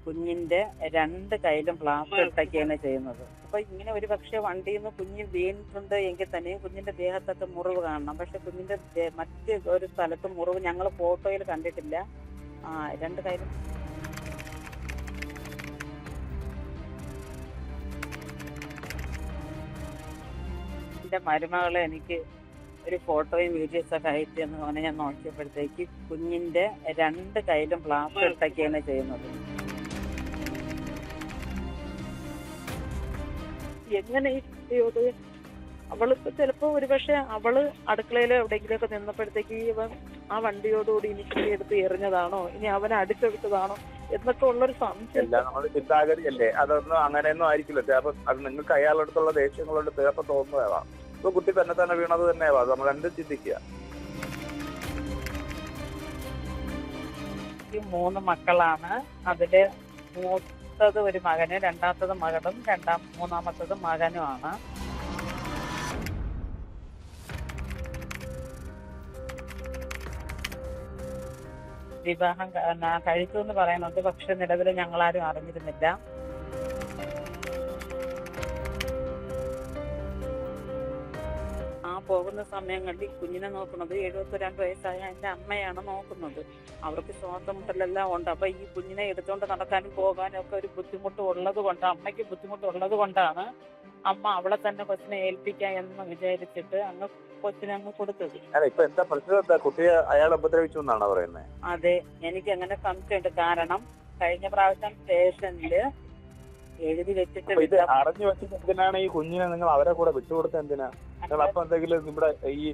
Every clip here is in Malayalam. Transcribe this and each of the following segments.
കുഞ്ഞിന്റെ രണ്ട് കൈയിലും പ്ലാസ്റ്റർ ഇട്ടൊക്കെയാണ് ചെയ്യുന്നത്. അപ്പൊ ഇങ്ങനെ ഒരു പക്ഷെ വണ്ടിയിൽ നിന്ന് കുഞ്ഞ് വീണിട്ടുണ്ട് എങ്കിൽ തന്നെയും കുഞ്ഞിന്റെ ദേഹത്തൊക്കെ മുറിവ് കാണണം. പക്ഷെ കുഞ്ഞിന്റെ മറ്റ് ഒരു സ്ഥലത്ത് മുറിവ് ഞങ്ങൾ ഫോട്ടോയിൽ കണ്ടിട്ടില്ല. രണ്ട് കൈയിലും എന്റെ മരുമകളെ എനിക്ക് ഒരു ഫോട്ടോയും വീഡിയോസൊക്കെ അയച്ചു എന്ന് പറഞ്ഞ് ഞാൻ നോക്കിയപ്പോഴത്തേക്ക് കുഞ്ഞിന്റെ രണ്ട് കൈയിലും പ്ലാസ്റ്റർ ഇട്ടൊക്കെയാണ് ചെയ്യുന്നത്. എങ്ങനെ ഈ കുട്ടിയോട് അവളിപ്പോ ചിലപ്പോ ഒരുപക്ഷെ അവള് അടുക്കളയിൽ എവിടെയെങ്കിലുമൊക്കെ നിന്നപ്പോഴത്തേക്ക് ഇവൻ ആ വണ്ടിയോടുകൂടി ഇനി കുട്ടി എടുത്ത് എറിഞ്ഞതാണോ, ഇനി അവനെ അടിച്ചെടുത്തതാണോ എന്നൊക്കെ ഉള്ളൊരു സംശയം. നമ്മുടെ ചിന്താഗതിയല്ലേ, അതൊന്നും അങ്ങനെയൊന്നും ആയിരിക്കില്ല. ചിലപ്പോൾ അത് നിങ്ങൾക്ക് അയാളടുത്തുള്ള ദേഷ്യങ്ങളുണ്ട്, ചിലപ്പോൾ തോന്നുന്നതാവാം. ഇപ്പൊ കുട്ടി തന്നെ വീണത് തന്നെയാവാം. നമ്മൾ രണ്ടും ചിന്തിക്കുക. 3 മക്കളാണ്. അതില് മൂത്തത് ഒരു മകന്, രണ്ടാമത്തത് മകളും, മൂന്നാമത്തത് മകനുമാണ്. വിവാഹം കഴിച്ചു എന്ന് പറയുന്നുണ്ട്. പക്ഷെ നിലവിൽ ഞങ്ങളാരും അറിഞ്ഞിരുന്നില്ല. പോകുന്ന സമയങ്ങളിൽ കുഞ്ഞിനെ നോക്കുന്നത് 72 വയസ്സായ എൻ്റെ അമ്മയാണ് നോക്കുന്നത്. അവർക്ക് ശ്വാസം മുട്ടലെല്ലാം ഉണ്ട്. അപ്പൊ ഈ കുഞ്ഞിനെ എടുത്തുകൊണ്ട് നടക്കാനും പോകാനും ഒക്കെ ഒരു ബുദ്ധിമുട്ട് ഉള്ളത് കൊണ്ട്, അമ്മയ്ക്ക് ബുദ്ധിമുട്ടുള്ളത് കൊണ്ടാണ് അമ്മ അവളെ തന്നെ കൊച്ചിനെ ഏൽപ്പിക്കാം എന്ന് വിചാരിച്ചിട്ട് അങ്ങ് കൊച്ചിനെ അങ്ങ് കൊടുത്തത്. കുട്ടിയെ അയാൾ ഉപദ്രവിച്ചു എന്നാണ് പറയുന്നത്. അതെ, എനിക്ക് അങ്ങനെ സംശയമുണ്ട്. കാരണം കഴിഞ്ഞ പ്രാവശ്യം സ്റ്റേഷനില് എഴുതി വെച്ചിട്ട് അറിഞ്ഞു വെച്ചിട്ട് എന്തിനാണ് ഈ കുഞ്ഞിനെ നിങ്ങൾ അവരെ കൂടെ വിട്ടുകൊടുത്ത എന്തിനാ? നിങ്ങൾ അപ്പൊ എന്തെങ്കിലും ഇവിടെ ഈ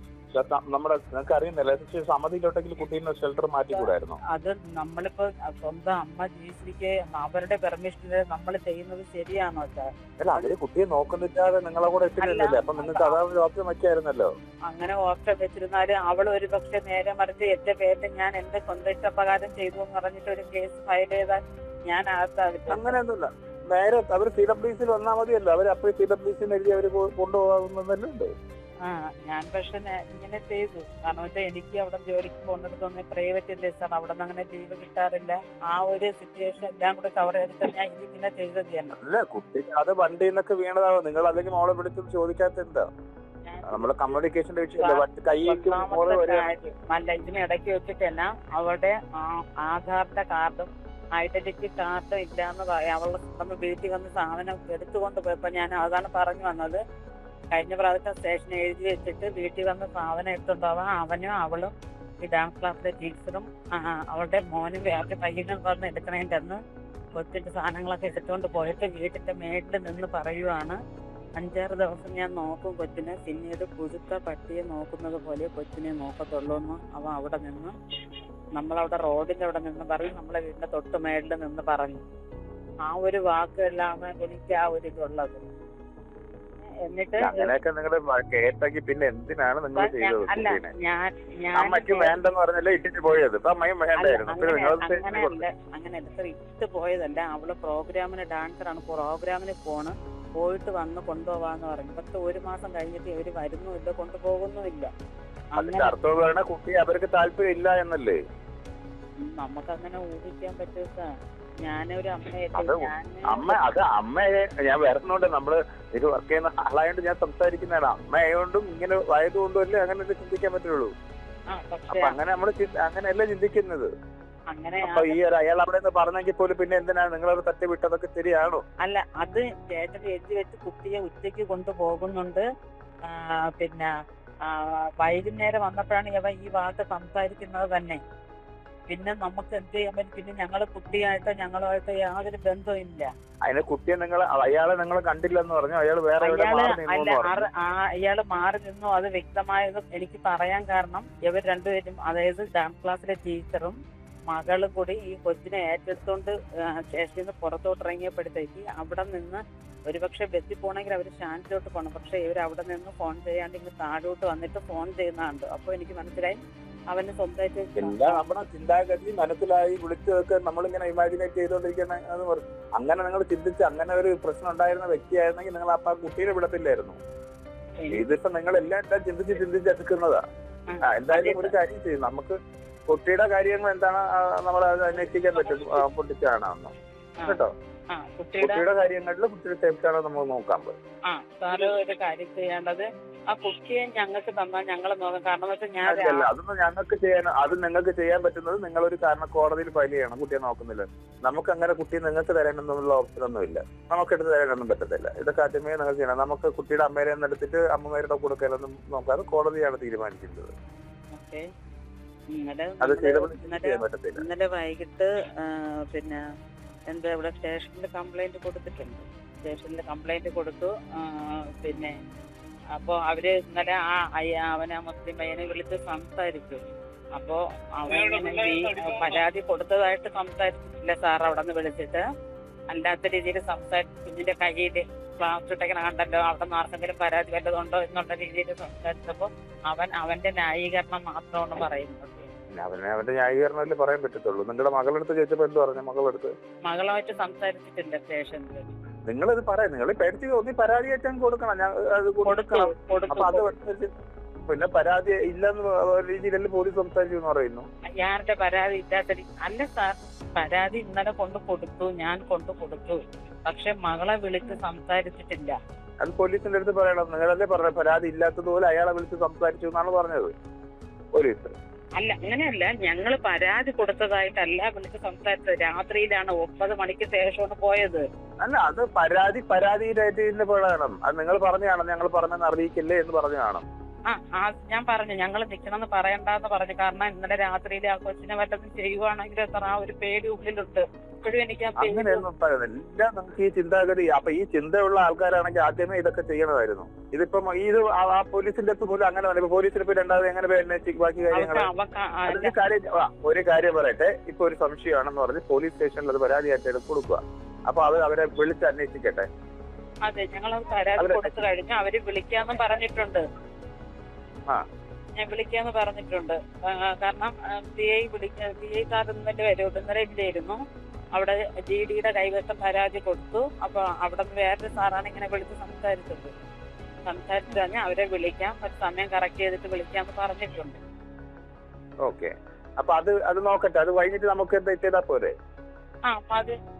നമ്മുടെ നിങ്ങൾക്ക് അറിയുന്നില്ല, സമിതിയിലോട്ടെങ്കിലും കുട്ടീനെ ഷെൽട്ടർ മാറ്റിക്കൂടായിരുന്നു? അത് നമ്മളിപ്പോ സ്വന്തം അമ്മ ജീവിച്ചിരിക്കെ അവരുടെ പെർമിഷനിൽ നമ്മൾ ചെയ്യുന്നത് ശരിയാണോ സാർ? അല്ല, അവര് കുട്ടിയെ നോക്കുന്നില്ലാതെ നിങ്ങളെ കൂടെ ഇട്ടിരുന്നില്ലേ? അപ്പൊ നിങ്ങൾക്ക് അതാണ് ഓപ്ഷൻ വെച്ചായിരുന്നല്ലോ. അങ്ങനെ ഓപ്ഷൻ വെച്ചിരുന്നാല് അവൾ ഒരു പക്ഷെ നേരെ മറിച്ച് എന്റെ പേരിൽ ഞാൻ എന്റെ സ്വന്തം ഇഷ്ടപ്രകാരം ചെയ്തു എന്ന് പറഞ്ഞിട്ട് ഒരു കേസ് ഫയൽ ചെയ്താൽ ഞാൻ അകത്താവില്ല. അങ്ങനെയൊന്നുമില്ല. നേരെ അവർ CWCയിൽ വന്നാൽ മതിയല്ലോ. അവർ അപ്പോൾ CWCയിൽ എഴുതി അവർ കൊണ്ടുപോകുന്നതല്ലേ ഉണ്ട്. ഞാൻ പക്ഷെ ഇങ്ങനെ ചെയ്തു. കാരണം വെച്ചാൽ എനിക്ക് അവിടെ ജോലിക്ക് പോകുന്നിടത്തൊന്നും പ്രൈവറ്റ് അല്ലേ സാർ, അവിടെ നിന്ന് അങ്ങനെ ലീവ് കിട്ടാറില്ല. ആ ഒരു സിറ്റുവേഷൻ എല്ലാം കൂടെ കവർ ചെയ്തിട്ട് ഞാൻ ഇതിങ്ങനെ ചെയ്തത് തന്നെ. അല്ല, കുട്ടി അത് വണ്ടിയിൽ നിന്നൊക്കെ വീണതാണോ? നിങ്ങൾ അല്ലെങ്കിൽ മോളെ പിടിച്ചും ചോദിക്കാത്ത എന്താ? നമ്മുടെ കമ്മ്യൂണിക്കേഷന്റെ വിഷയമല്ല. അല്ല, ഇതിന് ഇടയ്ക്ക് വെച്ചിട്ട് തന്നെ അവളുടെ ആധാറിന്റെ കാർഡും ഐഡന്റിറ്റി കാർഡും ഇല്ലാന്ന് പറയാം. അവൾ നമ്മൾ വീട്ടിൽ വന്ന് സാധനം എടുത്തുകൊണ്ട് പോയപ്പോ ഞാൻ അതാണ് പറഞ്ഞു വന്നത്. കഴിഞ്ഞ പ്രാവശ്യം സ്റ്റേഷനിൽ എഴുതി വെച്ചിട്ട് വീട്ടിൽ വന്ന് സാധനം എടുത്തുണ്ടാവാം. അവനും അവളും ഈ ഡാൻസ് ക്ലാസ്സിലെ ടീച്ചറും അവളുടെ മോനും വേറെ പയ്യനും വന്ന് എടുക്കണേൻ്റെ അന്ന് കൊച്ചിന്റെ സാധനങ്ങളൊക്കെ എടുത്തുകൊണ്ട് പോയിട്ട് വീട്ടിന്റെ മേളിൽ നിന്ന് പറയുവാണ്, 5-6 ദിവസം ഞാൻ നോക്കും കൊച്ചിനെ, പിന്നീട് പുഴുത്ത പട്ടിയെ നോക്കുന്നത് പോലെ കൊച്ചിനെ നോക്കത്തുള്ളൂ എന്ന് അവൻ അവിടെ നിന്ന്, നമ്മളവിടെ റോഡിന്റെ അവിടെ നിന്ന് പറയും, നമ്മളെ വീടിന്റെ തൊട്ട് മേളിൽ നിന്ന് പറഞ്ഞു. ആ ഒരു വാക്കെല്ലാം എനിക്ക് ആ ഒരു ഇതുള്ളത്. എന്നിട്ട് അങ്ങനെയൊക്കെ നിങ്ങൾ കേട്ടെങ്കിൽ പിന്നെ എന്തിനാണ് നിങ്ങൾ ചെയ്തത്? അല്ല, അമ്മയ്ക്ക് വേണ്ടെന്ന് പറഞ്ഞല്ലേ ഇട്ടിട്ട് പോയത്? അങ്ങനെയല്ല സാർ, ഇട്ട് പോയതല്ല. അവള് പ്രോഗ്രാമിന് ഡാൻസറാണ്, പ്രോഗ്രാമിന് പോയിട്ട് വന്ന് കൊണ്ടുപോവാന്ന് പറഞ്ഞു. പക്ഷെ 1 മാസം കഴിഞ്ഞിട്ട് ഇവര് വരുന്നുമില്ല, കൊണ്ടുപോകുന്നുമില്ല. അതിന്റെ അർത്ഥം കുട്ടി അവർക്ക് താല്പര്യം ഇല്ല എന്നല്ലേ? നമുക്കങ്ങനെ ഊഹിക്കാൻ പറ്റും സാർ. ഞാനൊരു അമ്മയെ ഞാൻ വരുന്നുണ്ട്, നമ്മള് ഇത് വർക്ക് ചെയ്യുന്ന ആളായോണ്ട് ഞാൻ സംസാരിക്കുന്നതാണ്. അമ്മയായോണ്ടും ഇങ്ങനെ ആയതുകൊണ്ടും അല്ലേ അങ്ങനെ ചിന്തിക്കാൻ പറ്റുള്ളൂ. അപ്പൊ അങ്ങനെ നമ്മള് അങ്ങനെയല്ല ചിന്തിക്കുന്നത്. അപ്പൊ ഈ അയാൾ അവിടെ നിന്ന് പറഞ്ഞെങ്കിൽ പോലും പിന്നെ എന്തിനാണ് നിങ്ങളത് തട്ടി വിട്ടതൊക്കെ ശരിയാണോ? അല്ല, അത് ചേട്ടൻ എഴുതി വെച്ച് കുട്ടിയെ ഉച്ചയ്ക്ക് കൊണ്ടുപോകുന്നുണ്ട്. പിന്നെ വൈകുന്നേരം വന്നപ്പോഴാണ് ഇവ ഈ വാക്ക് സംസാരിക്കുന്നത് തന്നെ. പിന്നെ നമുക്ക് എന്ത് ചെയ്യാൻ പറ്റും? പിന്നെ ഞങ്ങള് കുട്ടിയായിട്ട് ഞങ്ങളുമായിട്ട് യാതൊരു ബന്ധവും ഇല്ല. അതിന് കുട്ടിയെ അയാളെ നിങ്ങൾ കണ്ടില്ലെന്ന് പറഞ്ഞു. അയാൾ വേറെ അയാള് മാറി നിന്നു. അത് വ്യക്തമായത് എനിക്ക് പറയാൻ കാരണം ഇവർ രണ്ടുപേരും, അതായത് ഡാൻസ് ക്ലാസ്സിലെ ടീച്ചറും മകളും കൂടി ഈ കൊച്ചിനെ ഏറ്റെടുത്തോണ്ട് സ്റ്റേഷനിൽ നിന്ന് പുറത്തോട്ട് ഇറങ്ങിയപ്പോഴത്തേക്ക് അവിടെ നിന്ന് ഒരുപക്ഷെ ബസ്സിൽ പോകണമെങ്കിൽ അവർ സ്റ്റാൻഡിലോട്ട് പോകണം. പക്ഷെ ഇവർ അവിടെ നിന്ന് ഫോൺ ചെയ്യാണ്ട് ഇങ്ങ് താഴോട്ട് വന്നിട്ട് ഫോൺ ചെയ്യുന്നുണ്ട്. അപ്പൊ എനിക്ക് മനസ്സിലായി അവന് സ്വന്തമായിട്ട് നമ്മുടെ ചിന്താഗതി മനസ്സിലായി. വിളിച്ചതൊക്കെ നമ്മളിങ്ങനെ ഇമാജിനേറ്റ് ചെയ്തോണ്ടിരിക്കുന്ന അങ്ങനെ നിങ്ങൾ ചിന്തിച്ച് അങ്ങനെ ഒരു പ്രശ്നം ഉണ്ടായിരുന്ന വ്യക്തിയായിരുന്നെങ്കിൽ നിങ്ങൾ അപ്പൊ കുട്ടീനെ വിടത്തില്ലായിരുന്നു. ഇതിപ്പോ നിങ്ങൾ എല്ലാം ചിന്തിച്ച് എടുക്കുന്നതാ. എന്തായാലും ഒരു കാര്യം ചെയ്യും, നമുക്ക് കുട്ടിയുടെ കാര്യങ്ങൾ എന്താണ് നമ്മൾ അന്വേഷിക്കാൻ പറ്റും. പൊട്ടിച്ചാണോ കേട്ടോ. കുട്ടിയുടെ കാര്യങ്ങളിൽ കുട്ടിയുടെ സേഫ്റ്റി ആണ് നമ്മൾ നോക്കാൻ പോകും. സാറ് ഒരു കാര്യം ചെയ്യേണ്ടത്, ആ കുട്ടിയെ ഞങ്ങൾക്ക് തന്നാൽ ഞങ്ങൾ നോക്കാം. കാരണം വെച്ചാൽ ഞാൻ അതൊന്നും ഞങ്ങൾക്ക് ചെയ്യാൻ, അത് നിങ്ങൾക്ക് ചെയ്യാൻ പറ്റുന്നത് നിങ്ങളൊരു കാരണം കോടതിയിൽ ഫയൽ ചെയ്യണം. കുട്ടിയെ നോക്കുന്നില്ല, നമുക്ക് അങ്ങനെ കുട്ടിയെ നിങ്ങൾക്ക് തരാനൊന്നുള്ള ഓപ്ഷൻ ഒന്നും ഇല്ല. നമുക്കെടുത്ത് തരാനൊന്നും പറ്റത്തില്ല. ഇതൊക്കെ ആദ്യമേ നിങ്ങൾ ചെയ്യണം. നമുക്ക് കുട്ടിയുടെ അമ്മേരെ എടുത്തിട്ട് അമ്മമാരുടെ കൊടുക്കലൊന്നും നോക്കാതെ കോടതിയാണ് തീരുമാനിക്കുന്നത്. ഇന്നലെ വൈകിട്ട് പിന്നെ എന്താ ഇവിടെ സ്റ്റേഷനിൽ കംപ്ലൈന്റ് കൊടുത്തിട്ടുണ്ട്. സ്റ്റേഷനിൽ കംപ്ലൈന്റ് കൊടുത്തു. പിന്നെ അപ്പോൾ അവര് ഇന്നലെ അവനെ മുസ്ലിം പയ്യനെ വിളിച്ച് സംസാരിച്ചു. അപ്പോ അവനിങ്ങനെ പരാതി കൊടുത്തതായിട്ട് സംസാരിച്ചിട്ടില്ല സാർ. അവിടെ നിന്ന് വിളിച്ചിട്ട് അല്ലാത്ത രീതിയിൽ സംസാരിച്ചു. കുഞ്ഞിന്റെ കയ്യിൽ പ്ലാസ്റ്റർ ഇട്ടേക്കണ കണ്ടല്ലോ, അവിടെ നിന്ന് ആർക്കെങ്കിലും പരാതി വല്ലതുണ്ടോ എന്നുള്ള രീതിയിൽ സംസാരിച്ചപ്പോ അവന്റെ ന്യായീകരണം മാത്രമാണ് പറയുന്നത്. അവന്റെ ന്യായീകരണമല്ലേ പറയാൻ പറ്റത്തുള്ളൂ. നിങ്ങളുടെ മകളെടുത്ത് ചോദിച്ചപ്പോ എന്ത് പറഞ്ഞു? മകളുമായിട്ട് സംസാരിച്ചിട്ടില്ല സ്റ്റേഷനിൽ. നിങ്ങളത് പറയാം. നിങ്ങൾ പേടിച്ച് തോന്നി പരാതിയായിട്ട് കൊടുക്കണം. അത് കൊടുക്കണം. അപ്പൊ അത് പിന്നെ പരാതി ഇല്ലെന്ന് രീതിയിലല്ലേ പോലീസ് സംസാരിച്ചു എന്ന് പറയുന്നു. ഞാന്റെ പരാതി ഇല്ലാത്ത അല്ല സാർ, പരാതി ഇന്നലെ കൊടുത്തു, ഞാൻ കൊടുത്തു. പക്ഷെ മകളെ വിളിച്ച് സംസാരിച്ചിട്ടില്ല. അത് പോലീസിന്റെ അടുത്ത് പറയണം. നിങ്ങളല്ലേ പറഞ്ഞ പരാതി ഇല്ലാത്തതുപോലെ അയാളെ വിളിച്ച് സംസാരിച്ചു എന്നാണ് പറഞ്ഞത് പോലീസ്. അല്ല, അങ്ങനെയല്ല. ഞങ്ങള് പരാതി കൊടുത്തതായിട്ടല്ല വിളിച്ച് സംസാരിച്ചത്. രാത്രിയിലാണ് 9 മണിക്ക് ശേഷമാണ് പോയത്. അല്ല, അത് പരാതിയിലായിട്ട് പറയണം. അത് നിങ്ങൾ പറഞ്ഞാണ്, ഞങ്ങൾ പറഞ്ഞെന്ന് അറിയിക്കില്ലേ എന്ന് പറഞ്ഞു കാണും. ഞാൻ പറഞ്ഞു ഞങ്ങൾ നിൽക്കണമെന്ന് പറയണ്ടെന്ന് പറഞ്ഞു. കാരണം ഇന്നലെ രാത്രിയിൽ ആ കൊച്ചിനെ വല്ലതും ചെയ്യുവാണെങ്കിൽ എത്ര ആ ഒരു പേടി ഉള്ളിലുണ്ട്. ഇപ്പോഴും എനിക്ക് അങ്ങനെയൊന്നും പറയുന്നില്ല. നമുക്ക് ഈ ചിന്താഗതി, അപ്പൊ ഈ ചിന്തയുള്ള ആൾക്കാരാണെങ്കിൽ ആദ്യമേ ഇതൊക്കെ ചെയ്യണമായിരുന്നു. ഇതിപ്പം ഇത് ആ പോലീസിന്റെ അടുത്ത് പോലും അങ്ങനെ തന്നെ. പോലീസിന് ഇപ്പൊ രണ്ടാമത് എങ്ങനെ ബാക്കി കാര്യങ്ങൾ. ഒരു കാര്യം പറയട്ടെ, ഇപ്പൊ ഒരു സംശയമാണെന്ന് പറഞ്ഞ് പോലീസ് സ്റ്റേഷനിൽ അത് പരാതിയായിട്ട് കൊടുക്കുക. അപ്പൊ അവരെ വിളിച്ച് അന്വേഷിക്കട്ടെ. അതെ, ഞങ്ങളത് പരാതി കൊടുത്തു കഴിഞ്ഞു. അവര് വിളിക്കാന്നും പറഞ്ഞിട്ടുണ്ട്. ഞാൻ വിളിക്കാന്ന് പറഞ്ഞിട്ടുണ്ട്. കാരണം PI സാർ ഇന്നലെ വരും. ഇന്നലെ ഇല്ലായിരുന്നു. അവിടെ GDയുടെ കൈവശം പരാതി കൊടുത്തു. അപ്പൊ അവിടെ നിന്ന് വേറൊരു സാറാണ് ഇങ്ങനെ വിളിച്ച് സംസാരിച്ചു കഴിഞ്ഞാൽ അവരെ വിളിക്കാം, ഒരു സമയം കറക്റ്റ് ചെയ്തിട്ട് വിളിക്കാന്ന് പറഞ്ഞിട്ടുണ്ട്. ഓക്കെ, അപ്പൊ അത് നോക്കട്ടെ. അത് കഴിഞ്ഞിട്ട് നമുക്ക് എന്താ ചെയ്താ പോരെ?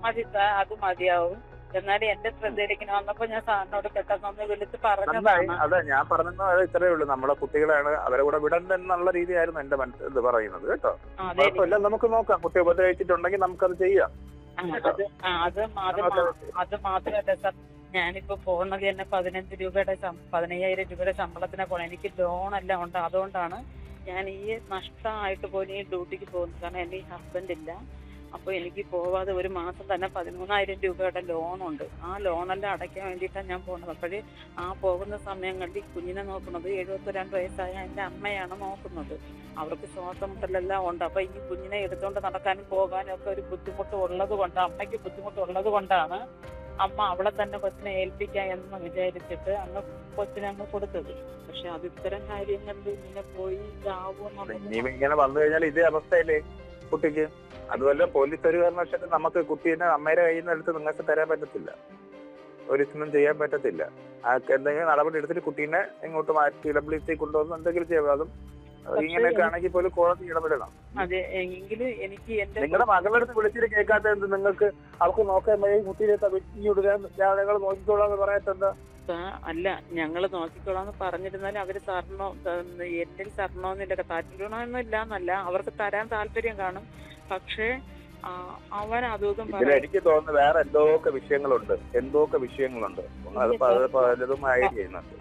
മതി സാർ, അത് മതിയാവും. എന്നാലും എന്റെ ശ്രദ്ധയിലേക്ക് വന്നപ്പോ ഞാൻ സാറിനോട് പെട്ടെന്ന് വിളിച്ച് പറഞ്ഞതാണ്. അതെ, ഞാൻ പറഞ്ഞത് ഇത്രയേ ഉള്ളൂ. നമ്മളെ കുട്ടികളാണ്, അവരെ കൂടെ വിടണ്ട എന്നുള്ള രീതിയായിരുന്നു എന്റെ ഇത് പറയുന്നത് കേട്ടോ. കുഴപ്പമില്ല, നമുക്ക് നോക്കാം. കുട്ടി ഉപദ്രവിച്ചിട്ടുണ്ടെങ്കിൽ നമുക്കത് ചെയ്യാം. അത് മാത്രമല്ല സാർ, ഞാനിപ്പോ പോകുന്നത് തന്നെ 15,000 രൂപയുടെ ശമ്പളത്തിനെ പോകണം. എനിക്ക് ലോണെല്ലാം ഉണ്ട്. അതുകൊണ്ടാണ് ഞാൻ ഈ നഷ്ടമായിട്ട് പോലും ഈ ഡ്യൂട്ടിക്ക് പോകുന്നത്. കാരണം എന്റെ ഈ ഹസ്ബൻഡ് ഇല്ല. അപ്പോൾ എനിക്ക് പോവാതെ ഒരു മാസം തന്നെ 13,000 രൂപയുടെ ലോണുണ്ട്. ആ ലോണെല്ലാം അടയ്ക്കാൻ വേണ്ടിയിട്ടാണ് ഞാൻ പോകുന്നത്. അപ്പോഴേ ആ പോകുന്ന സമയങ്ങളിൽ കുഞ്ഞിനെ നോക്കുന്നത് 72 വയസ്സായ എൻ്റെ അമ്മയാണ് നോക്കുന്നത്. അവർക്ക് ശ്വാസമുട്ടലെല്ലാം ഉണ്ട്. അപ്പോൾ ഈ കുഞ്ഞിനെ എടുത്തുകൊണ്ട് നടക്കാനും പോകാനും ഒക്കെ ഒരു ബുദ്ധിമുട്ട് ഉള്ളത് കൊണ്ട്, അമ്മയ്ക്ക് ബുദ്ധിമുട്ടുള്ളത് കൊണ്ടാണ് അമ്മ അവളെ തന്നെ കൊച്ചിനെ ഏൽപ്പിക്കാം എന്ന് വിചാരിച്ചിട്ട് കൊച്ചിനെ അങ്ങ് കൊടുത്തത്. പക്ഷെ അത് ഇത്തരം കാര്യങ്ങളിൽ ഇങ്ങനെ പോയി ഇങ്ങനെ വന്നു കഴിഞ്ഞാൽ ഇതേ അവസ്ഥയില്ലേ കുട്ടിക്ക്? അതുപോലെ പോലീസ് ഒരു കാരണവശാലും നമുക്ക് കുട്ടീനെ അമ്മയുടെ കയ്യിൽ നിന്ന് എടുത്ത് നിങ്ങൾക്ക് തരാൻ പറ്റത്തില്ല. പോലീസിനും ചെയ്യാൻ പറ്റത്തില്ല. എന്തെങ്കിലും നടപടി എടുത്തിട്ട് കുട്ടീനെ ഇങ്ങോട്ട് മാറ്റി WC കൊണ്ടുവന്ന് എന്തെങ്കിലും ചെയ്യാം. അതും ഇങ്ങനെയൊക്കെ ആണെങ്കിൽ പോലും കോടതി ഇടപെടണം. നിങ്ങളുടെ മകളുടെ അടുത്ത് വിളിച്ചിട്ട് കേൾക്കാത്ത എന്ത്? നിങ്ങൾക്ക് അവർക്ക് നോക്കാൻ കുട്ടീനെ ഞങ്ങൾ നോക്കിക്കോളാന്ന് പറയാത്തെന്താ? അല്ല, ഞങ്ങൾ നോക്കിക്കോളാന്ന് പറഞ്ഞിരുന്നാലും അവര് തരണോ, എന്നിൽ തരണോന്നില്ല. താല്പര്യമെന്നില്ല എന്നല്ല, അവർക്ക് തരാൻ താല്പര്യം കാണും. പക്ഷേ അവൻ അതും എനിക്ക് തോന്നുന്നു വേറെ എന്തൊക്കെ വിഷയങ്ങളുണ്ട്.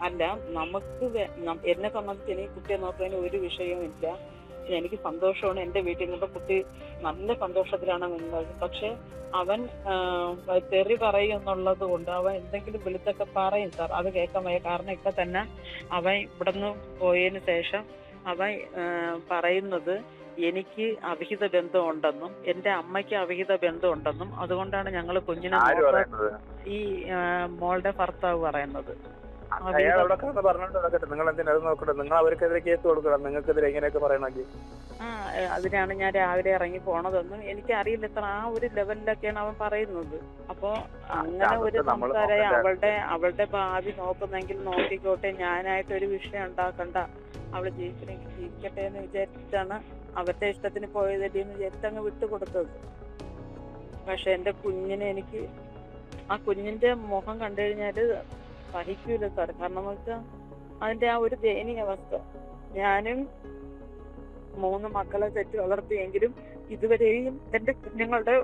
അല്ല, നമുക്ക് എന്നെ സംബന്ധിച്ച് എനിക്ക് കുട്ടിയെ നോക്കുന്നതിന് ഒരു വിഷയവും ഇല്ല. എനിക്ക് സന്തോഷമാണ്. എൻ്റെ വീട്ടിൽ നിന്നപ്പോൾ കുട്ടി നല്ല സന്തോഷത്തിലാണ് നിന്നത്. പക്ഷെ അവൻ തെറി പറയും എന്നുള്ളത് കൊണ്ട് അവൻ എന്തെങ്കിലും വിളിച്ചൊക്കെ പറയും സാർ. അത് കേൾക്കാൻ വയ്യ. കാരണം ഇപ്പൊ തന്നെ അവൻ ഇവിടുന്ന് പോയതിന് ശേഷം അവൻ പറയുന്നത് എനിക്ക് അവിഹിത ബന്ധമുണ്ടെന്നും എൻ്റെ അമ്മയ്ക്ക് അവിഹിത ബന്ധമുണ്ടെന്നും അതുകൊണ്ടാണ് ഞങ്ങൾ കുഞ്ഞിനെ ഈ മോളുടെ ഭർത്താവ് പറയുന്നത്. നിങ്ങൾ എന്തിനാ നോക്കട്ടെ? നിങ്ങൾ അവർക്കെതിരെ കേസ് കൊടുക്കണം. നിങ്ങൾക്കെതിരെ എങ്ങനെയൊക്കെ പറയണമെങ്കിൽ അതിനാണ് ഞാൻ രാവിലെ ഇറങ്ങി പോണതെന്നും എനിക്കറിയില്ല. ഇത്ര ആ ഒരു ലെവലിലൊക്കെയാണ് അവൻ പറയുന്നത്. അപ്പോ അങ്ങനെ ഒരു സംസാരം അവളുടെ ഭാവി നോക്കുന്നെങ്കിൽ നോക്കിക്കോട്ടെ, ഞാനായിട്ടൊരു വിഷയം ഉണ്ടാക്കണ്ട, അവള് ജീവിക്കട്ടെ എന്ന് വിചാരിച്ചിട്ടാണ് അവരുടെ ഇഷ്ടത്തിന് പോയതല്ലേ എന്ന് വിചാരിച്ച് അങ്ങ് വിട്ടുകൊടുത്തത്. പക്ഷെ എന്റെ കുഞ്ഞിനെ എനിക്ക് ആ കുഞ്ഞിന്റെ മുഖം കണ്ടു കഴിഞ്ഞാല് സഹിക്കൂല സാർ. കാരണം എന്ന് വെച്ചാൽ അതിന്റെ ആ ഒരു ദയനീയ അവസ്ഥ. ഞാനും 3 മക്കളെ തെറ്റി വളർത്തിയെങ്കിലും ഇതുവരെയും എന്റെ കുഞ്ഞുങ്ങളുടെ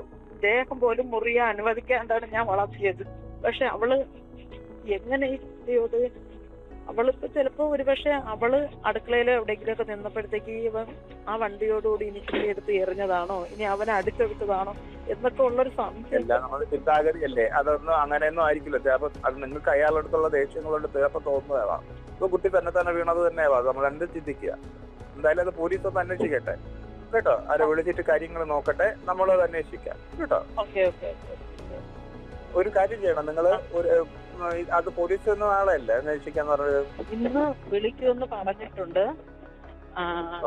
ദേഹം പോലും മുറിയാൻ അനുവദിക്കാണ്ടാണ് ഞാൻ വളർത്തിയത്. പക്ഷെ അവള് എങ്ങനെ ഈ കുട്ടിയോട്, അവളിപ്പോ ചിലപ്പോ ഒരുപക്ഷെ അവള് അടുക്കളയിലോ എവിടെയെങ്കിലുമൊക്കെ നിന്നപ്പോഴത്തേക്ക് ഇവൻ ആ വണ്ടിയോടുകൂടി ഇനി കുട്ടി എടുത്ത് എറിഞ്ഞതാണോ, ഇനി അവനെ അടുത്തെടുത്തതാണോ എന്നൊക്കെ ഉള്ളൊരു സംശയം. എല്ലാം നമ്മുടെ ചിന്താഗതിയല്ലേ, അതൊന്നും അങ്ങനെയൊന്നും ആയിരിക്കില്ല. ചിലപ്പോൾ അത് നിങ്ങൾക്ക് അയാളടുത്തുള്ള ദേഷ്യങ്ങളുണ്ട് ചിലപ്പോൾ തോന്നുന്നതാവാം. ഇപ്പൊ കുട്ടി തന്നെ വീണത് തന്നെയാവാം. നമ്മൾ എന്ത് ചിന്തിക്കുക. എന്തായാലും അത് പോലീസ് ഒന്ന് അന്വേഷിക്കട്ടെ കേട്ടോ. അവരെ വിളിച്ചിട്ട് കാര്യങ്ങൾ നോക്കട്ടെ, നമ്മളത് അന്വേഷിക്കാം കേട്ടോ. Okay okay. ഒരു കാര്യം ചെയ്യണം നിങ്ങള്, ഒരു അത് പോലീസ് എന്ന ആളല്ലേ അന്വേഷിക്കാന്ന് പറഞ്ഞത്? ഇന്ന് വിളിക്കുമെന്ന് പറഞ്ഞിട്ടുണ്ട്.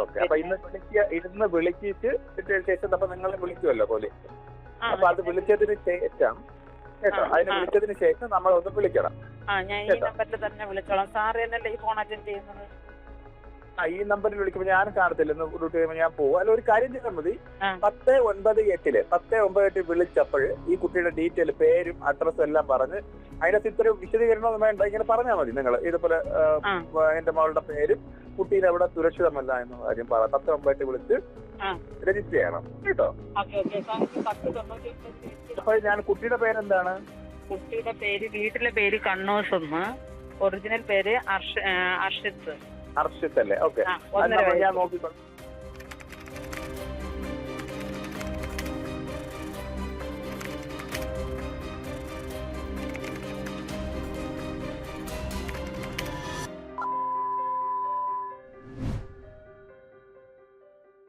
ഓക്കെ, അപ്പൊ ഇന്ന് വിളിച്ചിട്ട് ശേഷം അപ്പൊ നിങ്ങളെ വിളിക്കുമല്ലോ പോലീസ്. അപ്പൊ അത് വിളിച്ചതിന് ശേഷം കേട്ടോ, അതിന് വിളിച്ചതിന് ശേഷം നമ്മളൊന്ന് വിളിക്കണം. ഞാൻ ഈ നമ്പറിൽ തന്നെ വിളിച്ചോളാം. സാറ് എന്നല്ലേ ഈ ഫോൺ അറ്റൻഡ് ചെയ്യുന്നത്? ഈ നമ്പറിൽ വിളിക്കുമ്പോൾ ഞാൻ കാണത്തില്ല, ഡ്യൂട്ടി കഴിയുമ്പോൾ ഞാൻ പോകും. അല്ല, ഒരു കാര്യം ചെയ്താൽ മതി. 1098 വിളിച്ചപ്പോൾ ഈ കുട്ടിയുടെ ഡീറ്റെയിൽ, പേരും അഡ്രസ്സും എല്ലാം പറഞ്ഞ് അതിനകത്ത് ഇത്രയും വിശദീകരണം വേണ്ട, ഇങ്ങനെ പറഞ്ഞാൽ മതി. നിങ്ങൾ ഇതുപോലെ എന്റെ മകളുടെ പേരും കുട്ടിയുടെ അവിടെ സുരക്ഷിതമല്ല എന്ന കാര്യം 1098 വിളിച്ച് രജിസ്റ്റർ ചെയ്യണം കേട്ടോ. അപ്പൊ ഞാൻ കുട്ടിയുടെ പേരെന്താണ്? കുട്ടിയുടെ പേര്, വീട്ടിലെ പേര് കണ്ണൂസ് എന്ന്, ഒറിജിനൽ പേര് അർഷിത്ത് അല്ലേ? ഓക്കെ, ഞാൻ നോക്കിക്കോളാം.